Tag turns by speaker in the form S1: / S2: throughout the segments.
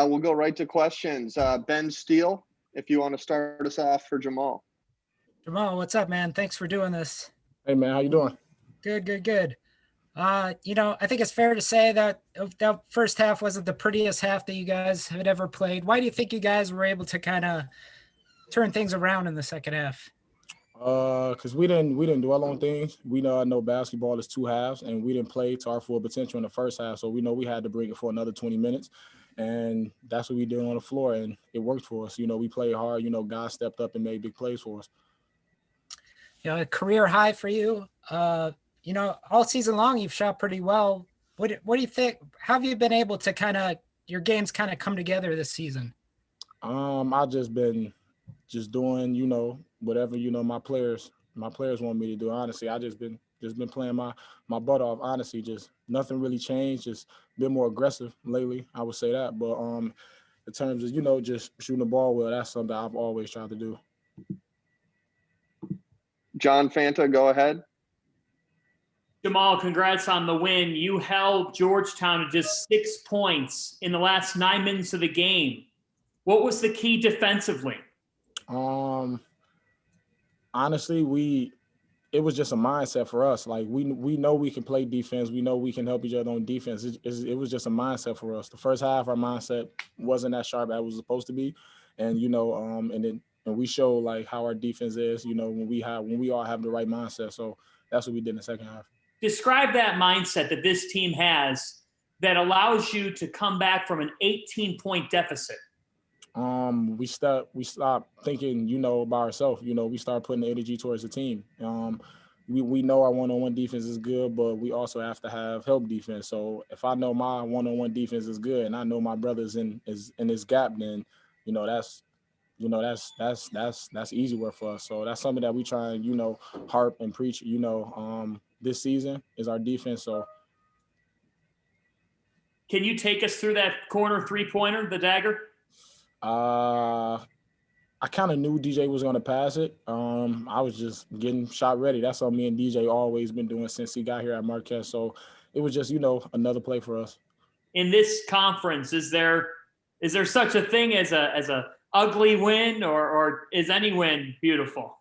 S1: We'll go right to questions. Ben Steele, if you want to start us off for Jamal.
S2: Jamal, what's up, man? Thanks for doing this.
S3: Hey, man, how you doing?
S2: Good. I think it's fair to say that that first half wasn't the prettiest half that you guys had ever played. Why do you think you guys were able to kind of turn things around in the second half?
S3: Because we didn't dwell on things. We know basketball is 2 halves, and we didn't play to our full potential in the first half. So we know we had to bring it for another 20 minutes, and that's what we did on the floor, and it worked for us. We played hard. Guys stepped up and made big plays for us.
S2: A career high for you. All season long you've shot pretty well. What do you think? How have you been able to your games kind of come together this season?
S3: I've just been doing, whatever, my players want me to do. Honestly, I just been playing my butt off. Honestly, just nothing really changed. Just been more aggressive lately, I would say that. But in terms of, just shooting the ball well, that's something I've always tried to do.
S1: John Fanta, go ahead.
S4: Jamal, congrats on the win. You held Georgetown to just 6 points in the last 9 minutes of the game. What was the key defensively?
S3: Honestly, it was just a mindset for us. Like we know we can play defense. We know we can help each other on defense. It was just a mindset for us. The first half, our mindset wasn't as sharp as it was supposed to be, and and we show like how our defense is. When we all have the right mindset. So that's what we did in the second half.
S4: Describe that mindset that this team has that allows you to come back from an 18-point deficit.
S3: We stopped thinking, about ourselves. We start putting the energy towards the team. We know our one-on-one defense is good, but we also have to have help defense. So if I know my one-on-one defense is good and I know my brother's in this gap, then that's easy work for us. So that's something that we try and harp and preach. This season is our defense. So
S4: can you take us through that corner three-pointer, the dagger?
S3: I kind of knew DJ was going to pass it. I was just getting shot ready. That's what me and DJ always been doing since he got here at Marquette. So it was just, another play for us. In
S4: this conference, is there such a thing as a ugly win, or is any win beautiful?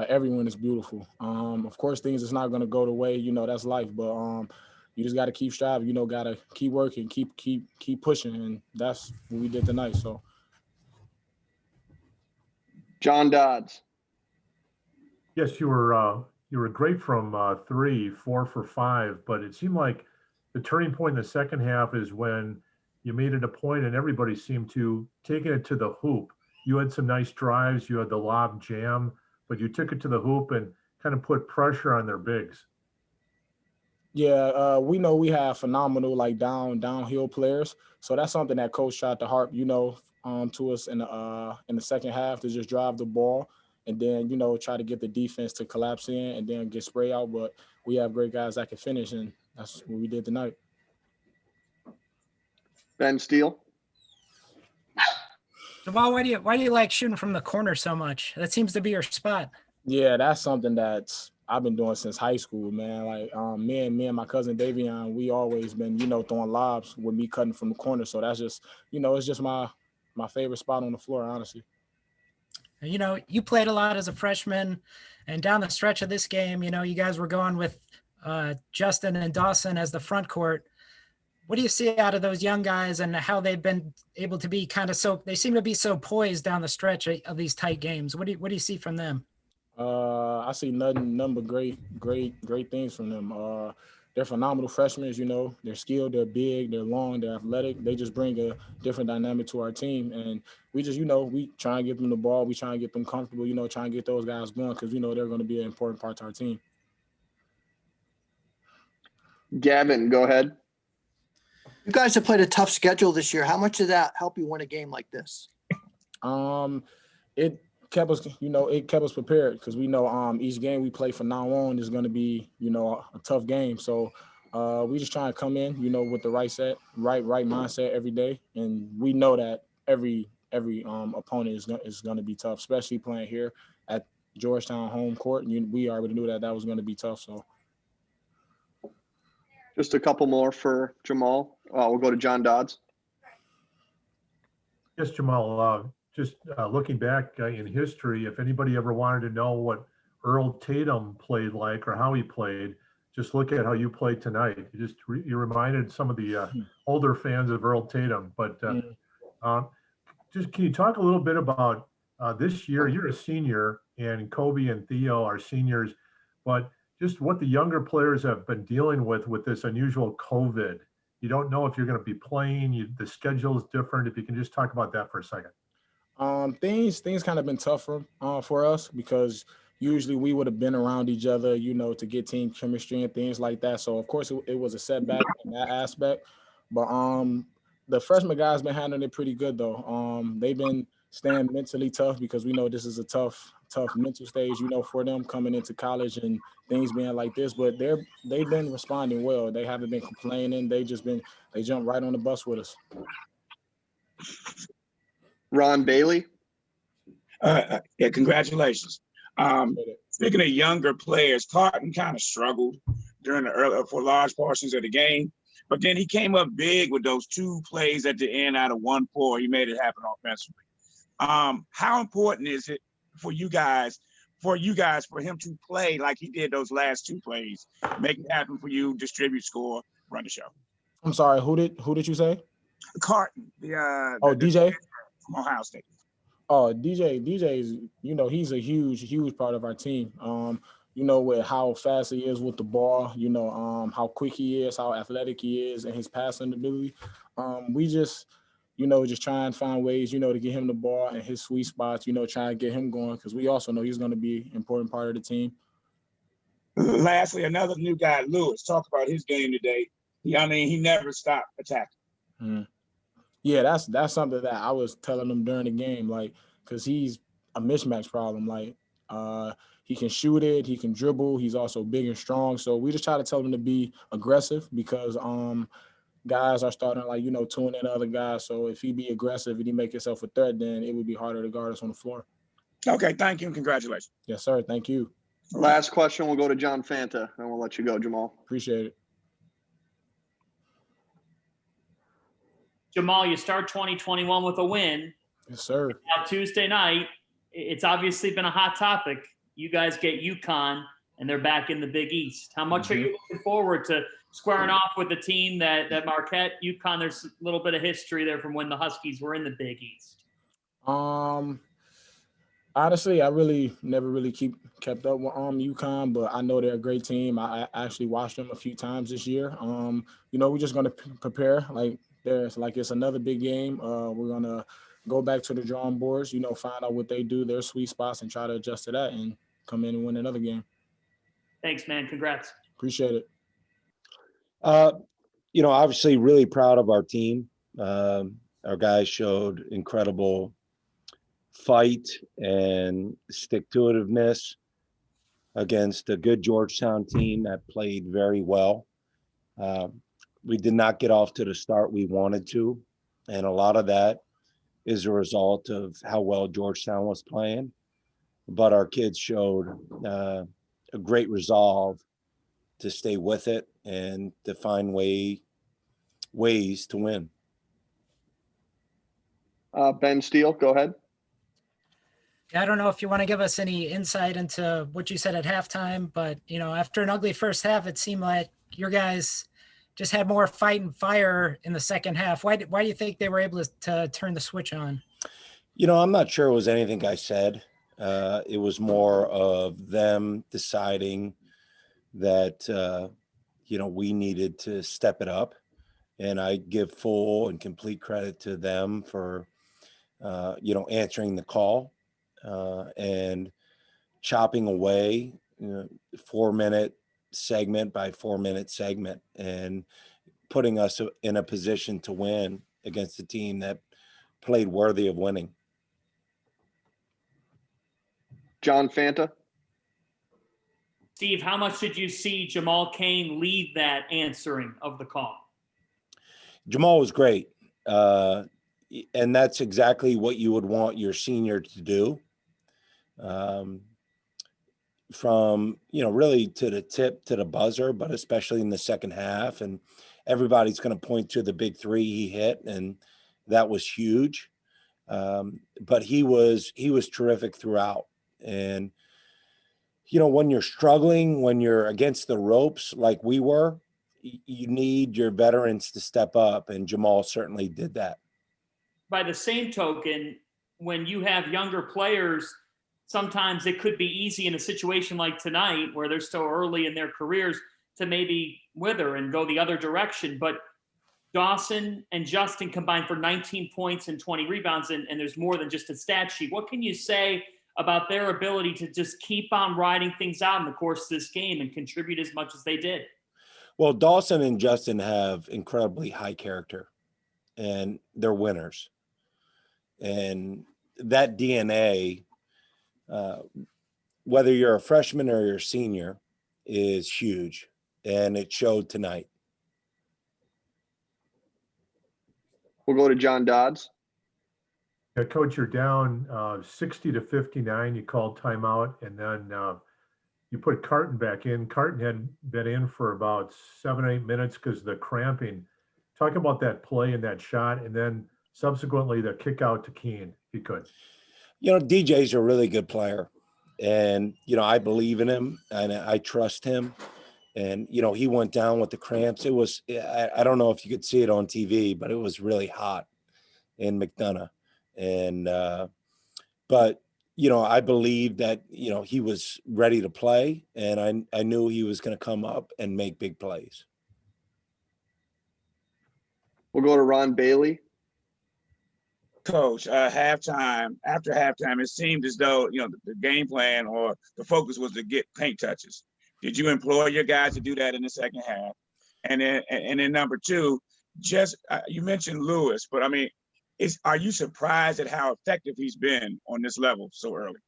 S3: Every win is beautiful. Of course, things is not going to go the way, that's life. But you just got to keep striving. Got to keep working, keep pushing, and that's what we did tonight. So.
S1: John Dodds.
S5: Yes, you were great from 3, 4 for 5, but it seemed like the turning point in the second half is when you made it a point and everybody seemed to taking it to the hoop. You had some nice drives, you had the lob jam, but you took it to the hoop and kind of put pressure on their bigs.
S3: Yeah, we know we have phenomenal downhill players, so that's something that coach tried to harp to us in the second half, to just drive the ball and then try to get the defense to collapse in and then get spray out. But we have great guys that can finish, and that's what we did tonight. Ben Steele.
S2: Jamal, why do you like shooting from the corner so much? That seems to be your spot.
S3: Yeah, that's something that's I've been doing since high school, man. Like me and my cousin Davion, we always been throwing lobs with me cutting from the corner. So that's just it's just my favorite spot on the floor, honestly.
S2: You played a lot as a freshman, and down the stretch of this game, you guys were going with Justin and Dawson as the front court. What do you see out of those young guys and how they've been able to be they seem to be so poised down the stretch of these tight games? What do you see from them?
S3: I see nothing but great things from them. They're phenomenal freshmen, they're skilled, they're big, they're long, they're athletic. They just bring a different dynamic to our team. And we just, we try and get them the ball. We try and get them comfortable, try and get those guys going because we know they're going to be an important part to our team.
S1: Gavin, go ahead.
S6: You guys have played a tough schedule this year. How much did that help you win a game like this?
S3: It kept us, it kept us prepared because we know each game we play from now on is going to be, a tough game. So we just try to come in, with the right mindset every day, and we know that every opponent is going to be tough, especially playing here at Georgetown home court. And we already knew that was going to be tough. So.
S1: Just a couple more for Jamal. We'll go to John Dodds.
S5: Yes, Jamal, just looking back in history, if anybody ever wanted to know what Earl Tatum played like or how he played, just look at how you played tonight. You reminded some of the older fans of Earl Tatum. But just can you talk a little bit about this year? You're a senior, and Kobe and Theo are seniors, but just what the younger players have been dealing with this unusual COVID. You don't know if you're going to be playing. The schedule is different. If you can just talk about that for a second.
S3: Things kind of been tougher for us because usually we would have been around each other, to get team chemistry and things like that. So of course it was a setback in that aspect. But the freshman guys been handling it pretty good though. They've been staying mentally tough because we know this is a tough mental stage, for them coming into college and things being like this. But they've been responding well. They haven't been complaining. They jumped right on the bus with us.
S1: Ron Bailey.
S7: Yeah, congratulations. Speaking of younger players, Carton kind of struggled for large portions of the game, but then he came up big with those 2 plays at the end out of 1-4. He made it happen offensively. How important is it for you guys for him to play like he did those last 2 plays, make it happen for you, distribute, score, run the show?
S3: I'm sorry, who did you say?
S7: Carton,
S3: DJ
S7: from Ohio State.
S3: Oh, DJ is, he's a huge part of our team. With how fast he is with the ball, how quick he is, how athletic he is, and his passing ability. We just try and find ways, to get him the ball and his sweet spots, try and get him going because we also know he's going to be an important part of the team.
S7: Lastly, another new guy, Lewis. Talk about his game today. He never stopped attacking.
S3: Mm. Yeah, that's something that I was telling him during the game, because he's a mismatch problem. He can shoot it, he can dribble, he's also big and strong. So we just try to tell him to be aggressive because guys are starting tune in other guys. So if he be aggressive and he make himself a threat, then it would be harder to guard us on the floor.
S7: Okay, thank you and congratulations.
S3: Yes, sir. Thank you.
S1: Last question will go to John Fanta, and we'll let you go, Jamal.
S3: Appreciate it.
S4: Jamal, you start 2021 with a win.
S3: Yes, sir.
S4: Now Tuesday night, it's obviously been a hot topic. You guys get UConn, and they're back in the Big East. How much are you looking forward to squaring off with the team that Marquette, UConn? There's a little bit of history there from when the Huskies were in the Big East.
S3: Honestly, I really never really kept up with UConn, but I know they're a great team. I actually watched them a few times this year. We're just gonna prepare it's another big game. We're gonna go back to the drawing boards, find out what they do, their sweet spots, and try to adjust to that and come in and win another game.
S4: Thanks, man. Congrats.
S3: Appreciate it.
S8: Obviously really proud of our team. Our guys showed incredible fight and stick-to-itiveness against a good Georgetown team that played very well. We did not get off to the start we wanted to, and a lot of that is a result of how well Georgetown was playing. But our kids showed a great resolve to stay with it and to find ways to win.
S1: Ben Steele, go ahead.
S2: I don't know if you want to give us any insight into what you said at halftime, but, after an ugly first half, it seemed like your guys just had more fight and fire in the second half. Why do you think they were able to turn the switch on?
S8: I'm not sure it was anything I said. It was more of them deciding that, we needed to step it up. And I give full and complete credit to them for, answering the call and chopping away 4-minute segment by 4-minute segment and putting us in a position to win against a team that played worthy of winning.
S1: John Fanta.
S4: Steve, how much did you see Jamal Cain lead that answering of the call?
S8: Jamal was great. And that's exactly what you would want your senior to do. From, really to the tip to the buzzer, but especially in the second half. And everybody's going to point to the big 3 he hit, and that was huge. But he was terrific throughout. And, when you're struggling, when you're against the ropes like we were, you need your veterans to step up. And Jamal certainly did that.
S4: By the same token, when you have younger players, sometimes it could be easy in a situation like tonight where they're still early in their careers to maybe wither and go the other direction. But Dawson and Justin combined for 19 points and 20 rebounds, and there's more than just a stat sheet. What can you say about their ability to just keep on riding things out in the course of this game and contribute as much as they did?
S8: Well, Dawson and Justin have incredibly high character, and they're winners. And that DNA, whether you're a freshman or you're a senior, is huge. And it showed tonight.
S1: We'll go to John Dodds.
S5: Yeah, Coach, you're down 60-59. You called timeout, and then you put Carton back in. Carton had been in for about 7 or 8 minutes because of the cramping. Talk about that play and that shot, and then subsequently the kick out to Cain, if you could.
S8: DJ's a really good player, and I believe in him and I trust him. And he went down with the cramps. It was, I don't know if you could see it on TV, but it was really hot in McDonough. And but I believe that he was ready to play, and I knew he was going to come up and make big plays.
S1: We'll go to Ron Bailey.
S7: Coach, after halftime, it seemed as though, the game plan or the focus was to get paint touches. Did you employ your guys to do that in the second half? And then number two, just you mentioned Lewis, but I mean, are you surprised at how effective he's been on this level so early?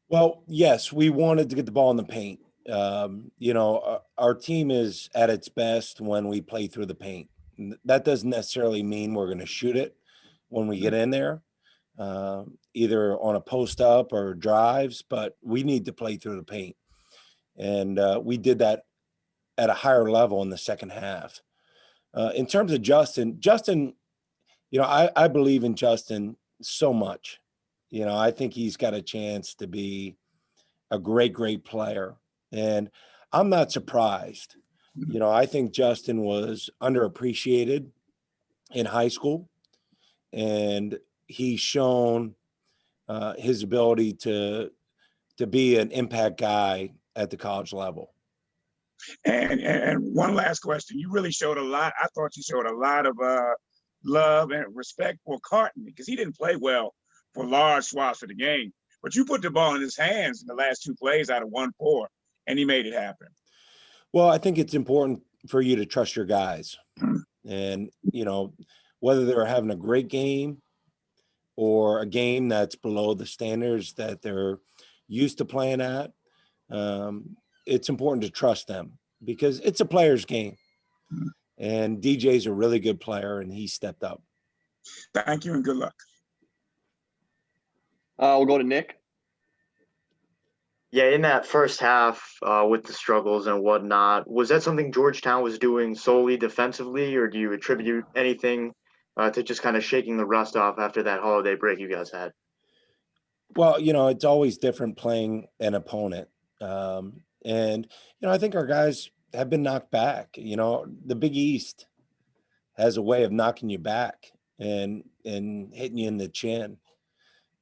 S8: Well, yes, we wanted to get the ball in the paint. Our team is at its best when we play through the paint. That doesn't necessarily mean we're going to shoot it when we get in there, either on a post up or drives, but we need to play through the paint. And we did that at a higher level in the second half. In terms of Justin, I believe in Justin so much. I think he's got a chance to be a great, great player. And I'm not surprised. I think Justin was underappreciated in high school, and he's shown his ability to be an impact guy at the college level.
S7: And one last question. You really showed a lot. I thought you showed a lot of love and respect for Carton, because he didn't play well for large swaths of the game. But you put the ball in his hands in the last 2 plays out of 1-4, and he made it happen.
S8: Well, I think it's important for you to trust your guys. And, whether they're having a great game or a game that's below the standards that they're used to playing at, it's important to trust them, because it's a player's game. And DJ's a really good player, and he stepped up.
S7: Thank you and good luck.
S1: We'll go to Nick.
S9: Yeah, in that first half with the struggles and whatnot, was that something Georgetown was doing solely defensively, or do you attribute anything to just kind of shaking the rust off after that holiday break you guys had?
S8: Well, it's always different playing an opponent. And, I think our guys have been knocked back. The Big East has a way of knocking you back and hitting you in the chin.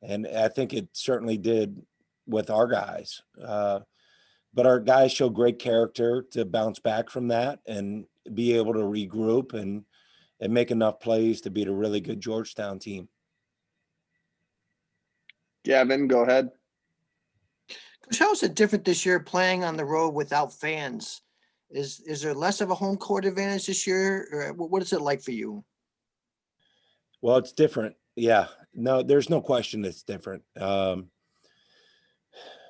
S8: And I think it certainly did with our guys. But our guys show great character to bounce back from that and be able to regroup and make enough plays to beat a really good Georgetown team.
S1: Gavin, go ahead.
S6: Coach, how is it different this year playing on the road without fans? Is there less of a home court advantage this year? Or what is it like for you?
S8: Well, it's different. Yeah, no, there's no question it's different.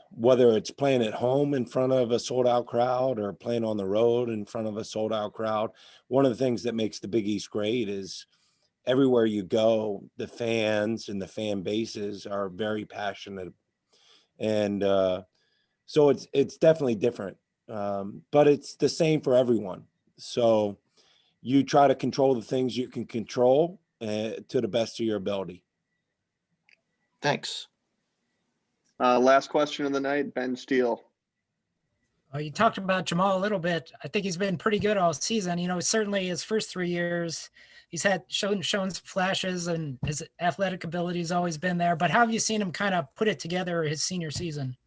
S8: Whether it's playing at home in front of a sold out crowd or playing on the road in front of a sold out crowd, one of the things that makes the Big East great is everywhere you go, the fans and the fan bases are very passionate. And so it's definitely different, but it's the same for everyone. So you try to control the things you can control to the best of your ability.
S6: Thanks.
S1: Last question of the night, Ben Steele.
S2: You talked about Jamal a little bit. I think he's been pretty good all season. You know, certainly his first 3 years, he's had shown some flashes, and his athletic ability has always been there. But how have you seen him kind of put it together his senior season?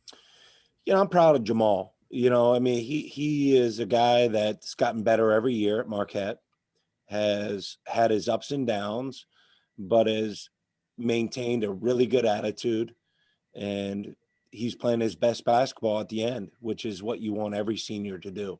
S8: You know, I'm proud of Jamal. You know, I mean, he is a guy that's gotten better every year at Marquette, has had his ups and downs, but has maintained a really good attitude, and he's playing his best basketball at the end, which is what you want every senior to do.